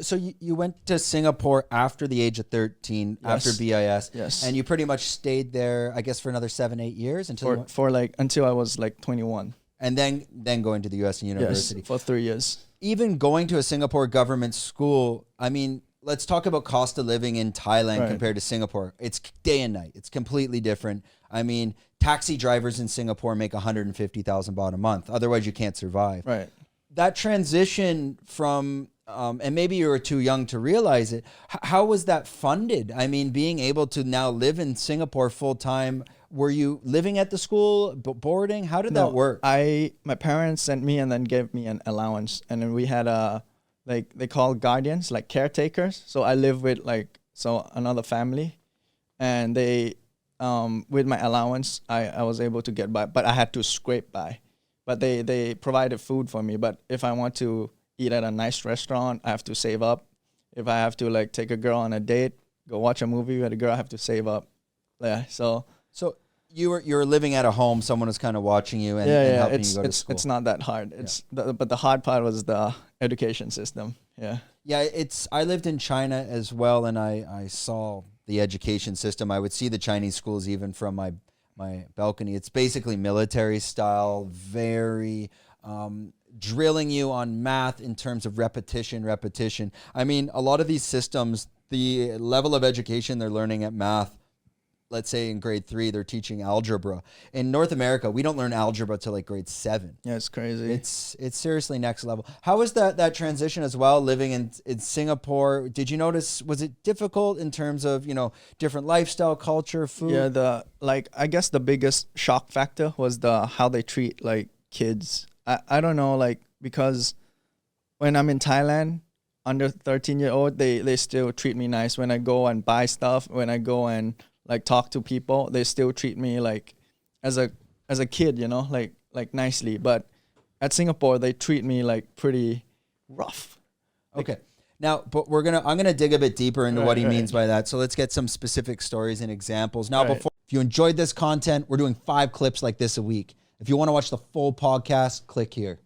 So you went to Singapore after the age of 13, after BIS. Yes. And you pretty much stayed there, I guess, for another 7-8 years until until I was like 21. And then going to the US university. Yes, for 3 years. Even going to a Singapore government school, I mean, let's talk about cost of living in Thailand compared to Singapore. It's day and night. It's completely different. I mean, taxi drivers in Singapore make 150,000 baht a month. Otherwise, you can't survive. Right. That transition from, and maybe you were too young to realize it, how was that funded? I mean, being able to now live in Singapore full time, were you living at the school, boarding? How did that work? My parents sent me and then gave me an allowance. And then we had like they call guardians, like caretakers. So I live with another family, and they, with my allowance, I was able to get by, but I had to scrape by. But they provided food for me. But if I want to eat at a nice restaurant, I have to save up. If I have to like take a girl on a date, go watch a movie with a girl, I have to save up. Yeah. So you were living at a home. Someone was kind of watching you and helping you go to school. It's not that hard. But the hard part was the education system. Yeah. Yeah. I lived in China as well, and I saw the education system. I would see the Chinese schools even from my balcony. It's basically military style, very drilling you on math in terms of repetition. I mean, a lot of these systems, the level of education they're learning at math, let's say in grade 3, they're teaching algebra. In North America, we don't learn algebra till like grade 7. Yeah, it's crazy. It's seriously next level. How was that transition as well, living in Singapore? Did you notice, was it difficult in terms of, different lifestyle, culture, food? Yeah, I guess the biggest shock factor was how they treat like kids. I don't know, like, because when I'm in Thailand, under 13-year-old, they still treat me nice. When I go and buy stuff, when I go and like talk to people, they still treat me like as a kid, like nicely. But at Singapore, they treat me like pretty rough. Okay. Now, but I'm gonna dig a bit deeper into what he means by that. So let's get some specific stories and examples. Now, if you enjoyed this content, we're doing 5 clips like this a week. If you want to watch the full podcast, click here.